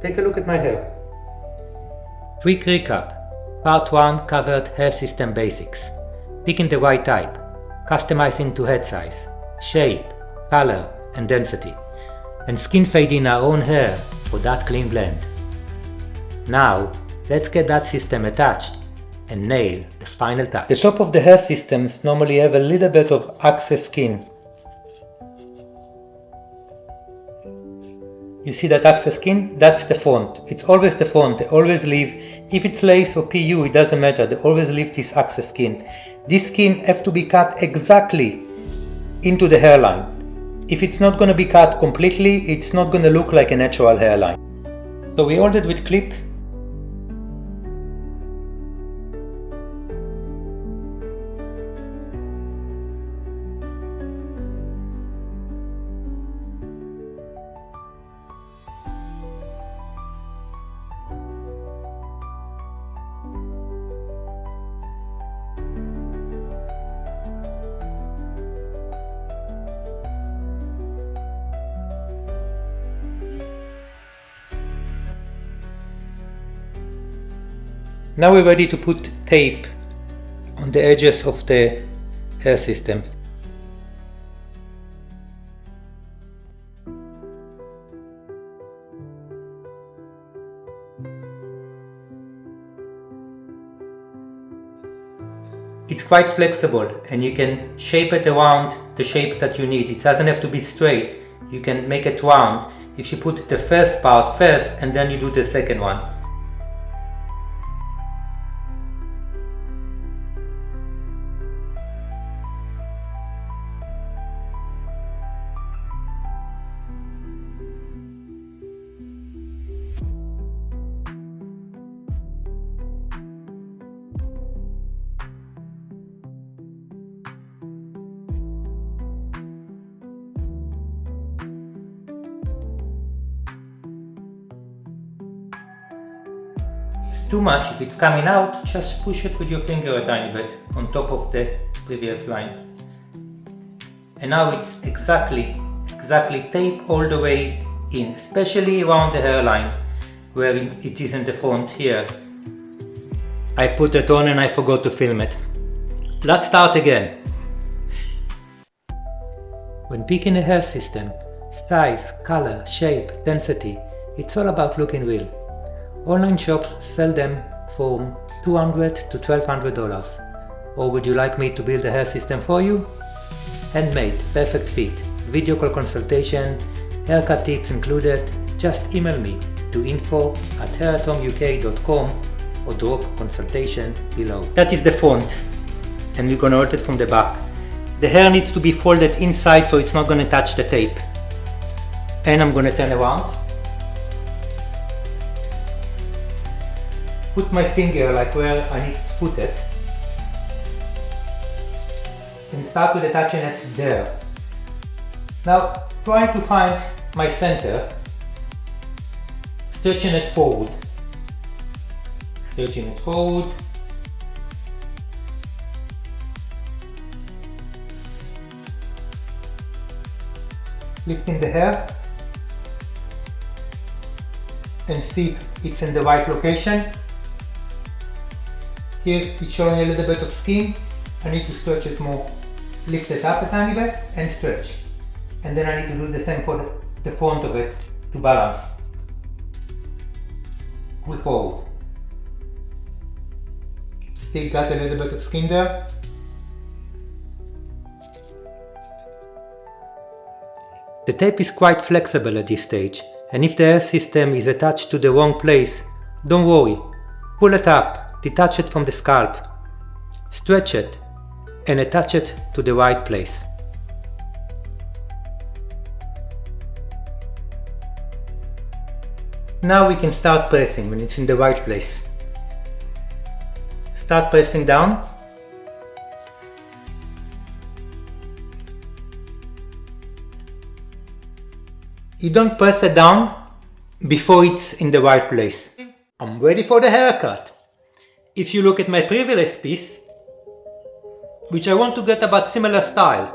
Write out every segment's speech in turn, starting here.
Take a look at my hair. Quick recap. Part 1 covered hair system basics. Picking the right type, customizing to head size, shape, color and density, and skin fading our own hair for that clean blend. Now, let's get that system attached and nail the final touch. The top of the hair systems normally have a little bit of excess skin. You see that excess skin? That's the front. It's always the front. They always leave, if it's lace or PU, it doesn't matter. They always leave this excess skin. This skin have to be cut exactly into the hairline. If it's not going to be cut completely, it's not going to look like a natural hairline. So we hold it with clip. Now we're ready to put tape on the edges of the hair system. It's quite flexible and you can shape it around the shape that you need. It doesn't have to be straight. You can make it round if you put the first part first and then you do the second one. Too much, if it's coming out, just push it with your finger a tiny bit on top of the previous line. And now it's exactly tape all the way in, especially around the hairline where it is in the front here. I put it on and I forgot to film it. Let's start again. When picking a hair system, size, color, shape, density, it's all about looking real. Online shops sell them from $200 to $1,200. Or would you like me to build a hair system for you? Handmade, perfect fit, video call consultation, haircut tips included. Just email me to info@hairatomuk.com or drop consultation below. That is the front, and we're gonna hold it from the back. The hair needs to be folded inside so it's not gonna touch the tape. And I'm gonna turn around. Put my finger like where I need to put it and start with attaching it there. Now trying to find my center, stretching it forward, lifting the hair and see if it's in the right location. Here it's showing a little bit of skin. I need to stretch it more. Lift it up a tiny bit and stretch. And then I need to do the same for the front of it to balance. Pull forward. Still got a little bit of skin there. The tape is quite flexible at this stage, and if the hair system is attached to the wrong place, don't worry. Pull it up. Detach it from the scalp, stretch it and attach it to the right place. Now we can start pressing when it's in the right place. Start pressing down. You don't press it down before it's in the right place. I'm ready for the haircut. If you look at my previous piece, which I want to get about similar style,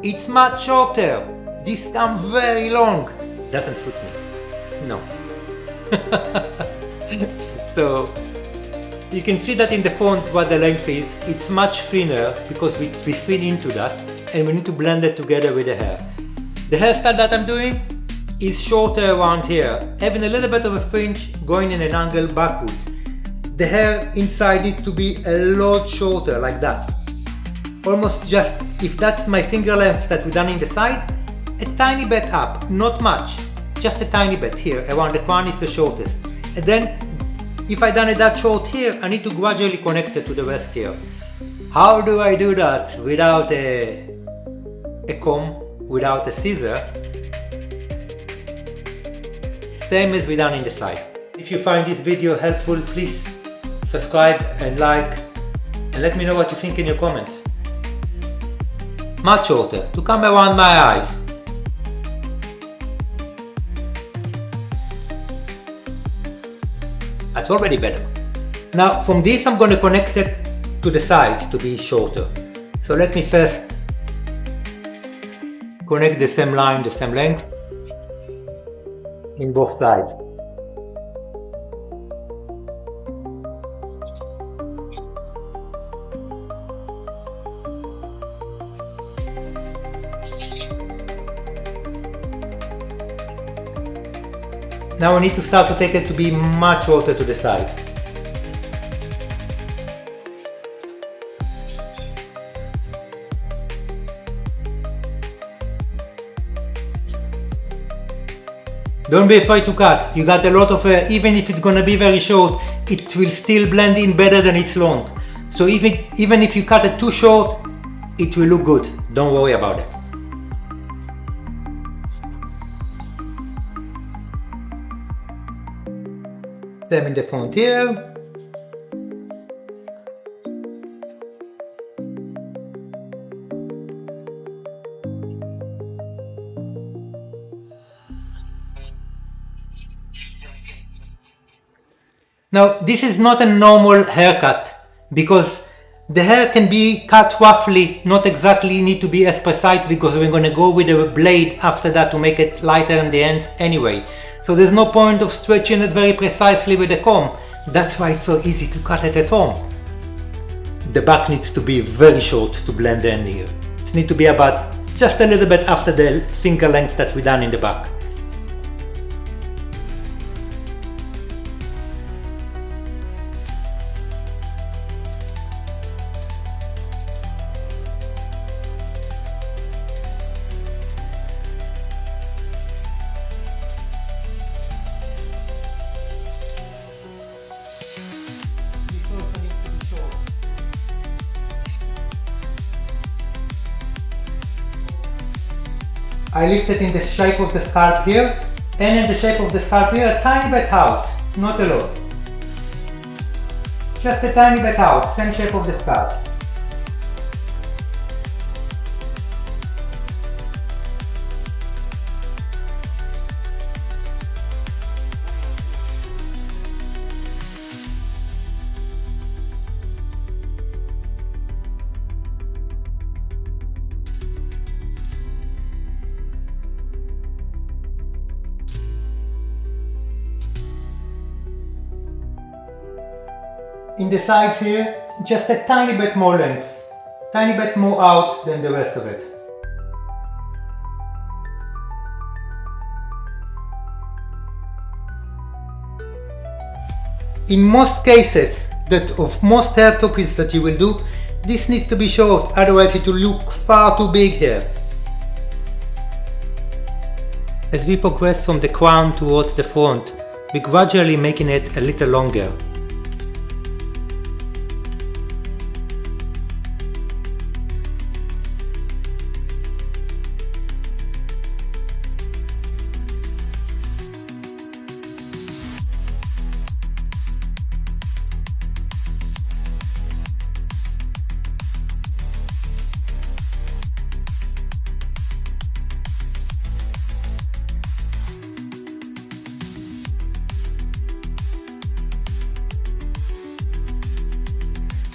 it's much shorter. This comes very long. Doesn't suit me. No. So you can see that in the font what the length is. It's much thinner because we fit into that, and we need to blend it together with the hair. The hairstyle that I'm doing is shorter around here, having a little bit of a fringe going in an angle backwards. The hair inside needs to be a lot shorter, like that. Almost just, if that's my finger length that we done in the side, a tiny bit up, not much, just a tiny bit here, around the crown is the shortest. And then, if I done it that short here, I need to gradually connect it to the rest here. How do I do that without a comb, without a scissor? Same as we done in the side. If you find this video helpful, please subscribe and like, and let me know what you think in your comments. Much shorter, to come around my eyes. That's already better. Now from this I'm going to connect it to the sides to be shorter. So let me first connect the same line, the same length in both sides. Now I need to start to take it to be much shorter to the side. Don't be afraid to cut. You got a lot of hair. Even if it's gonna be very short, it will still blend in better than it's long. So even if you cut it too short, it will look good. Don't worry about it. Same in the front here. Now this is not a normal haircut because the hair can be cut roughly, not exactly need to be as precise because we're going to go with a blade after that to make it lighter in the ends anyway. So there's no point of stretching it very precisely with a comb. That's why it's so easy to cut it at home. The back needs to be very short to blend in here. It needs to be about just a little bit after the finger length that we done in the back. I lift it in the shape of the scalp here, and in the shape of the scalp here a tiny bit out, not a lot. Just a tiny bit out, same shape of the scalp. In the sides here, just a tiny bit more length, tiny bit more out than the rest of it. In most cases, of most hair topics that you will do, this needs to be short, otherwise it will look far too big here. As we progress from the crown towards the front, we're gradually making it a little longer.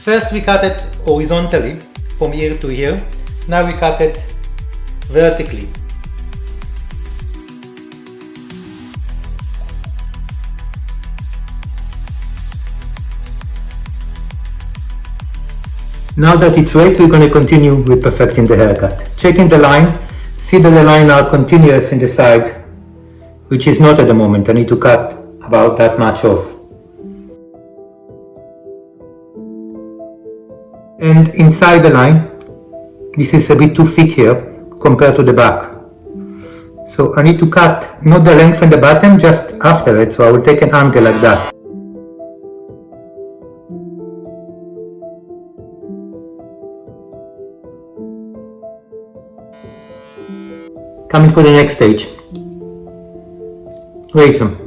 First we cut it horizontally from here to here, now we cut it vertically. Now that it's wet, we're going to continue with perfecting the haircut. Checking the line, see that the line are continuous in the side, which is not at the moment. I need to cut about that much off. And inside the line, this is a bit too thick here compared to the back. So I need to cut not the length and the bottom, just after it. So I will take an angle like that. Coming for the next stage. Razor.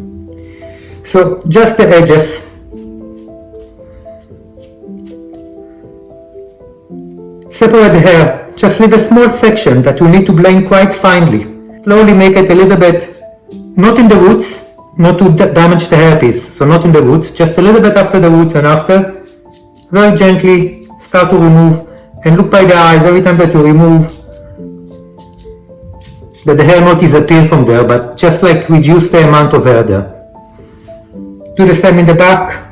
So just the edges. Separate the hair. Just leave a small section that you need to blend quite finely. Slowly make it a little bit, not in the roots, not to damage the hairpiece, so not in the roots, just a little bit after the roots, and after, very gently start to remove, and look by the eyes every time that you remove, that the hair not disappear from there, but just like reduce the amount of hair there. Do the same in the back.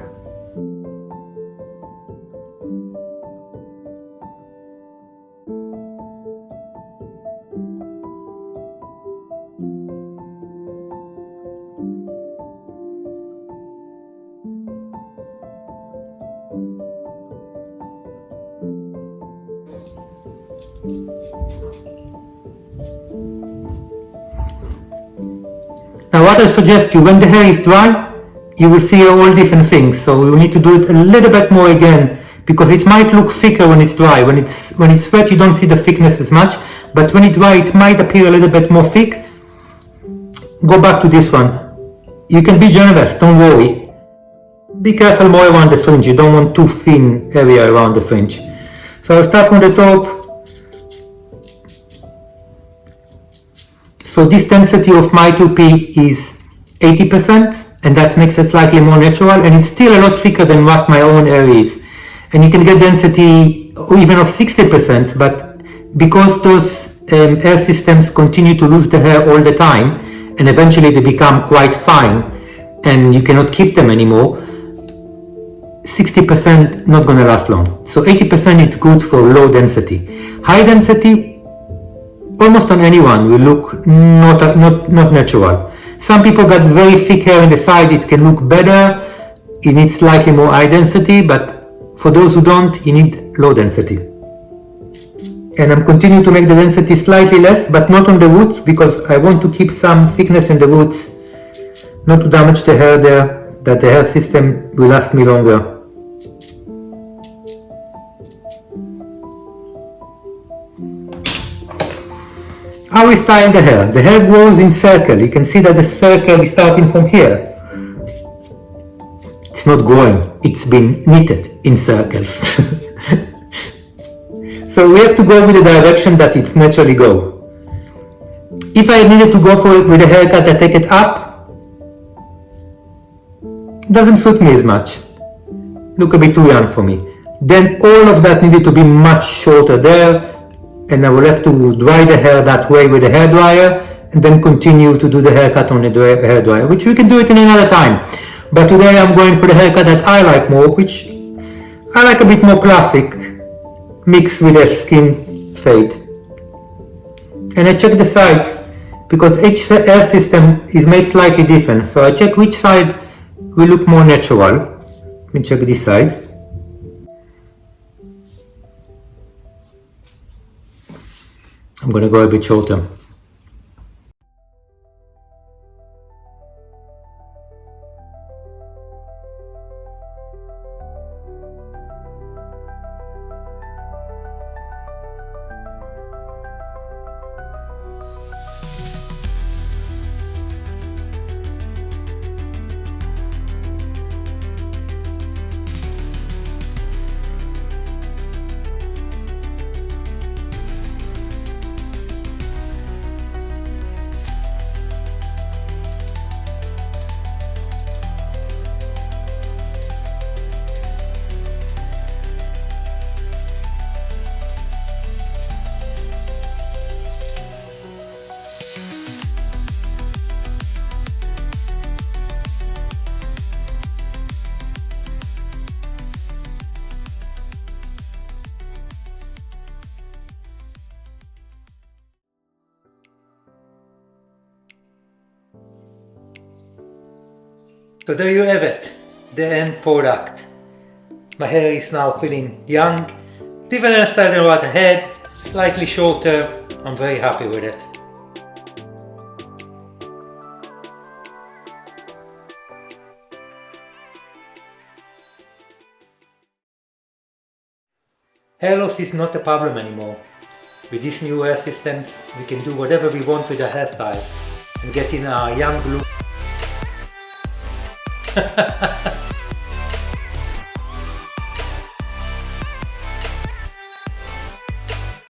Now what I suggest you, when the hair is dry, you will see all different things, so you need to do it a little bit more again, because it might look thicker when it's dry. When it's wet you don't see the thickness as much, but when it's dry it might appear a little bit more thick. Go back to this one. You can be generous, don't worry. Be careful more around the fringe, you don't want too thin area around the fringe. So I'll start from the top. So this density of my 2P is 80%, and that makes it slightly more natural, and it's still a lot thicker than what my own hair is. And you can get density even of 60%, but because those hair systems continue to lose the hair all the time, and eventually they become quite fine, and you cannot keep them anymore, 60% not gonna last long. So 80% is good for low density. High density, almost on anyone will look not natural. Some people got very thick hair on the side, it can look better, it needs slightly more high density, but for those who don't, you need low density. And I'm continuing to make the density slightly less, but not on the roots, because I want to keep some thickness in the roots, not to damage the hair there, that the hair system will last me longer. How we style the hair? The hair grows in circle. You can see that the circle is starting from here. It's not growing, it's been knitted in circles. So we have to go with the direction that it's naturally go. If I needed to go for it with a haircut, I take it up. It doesn't suit me as much. Look a bit too young for me. Then all of that needed to be much shorter there, and I will have to dry the hair that way with a hairdryer, and then continue to do the haircut on the hairdryer, which we can do it in another time. But today I'm going for the haircut that I like more, which I like a bit more classic, mixed with a skin fade. And I check the sides, because each hair system is made slightly different, so I check which side will look more natural. Let me check this side. I'm going to go a bit shorter. So there you have it, the end product. My hair is now feeling young, different hairstyle than what I had, slightly shorter. I'm very happy with it. Hair loss is not a problem anymore. With these new hair systems, we can do whatever we want with our hairstyles and get in our young look.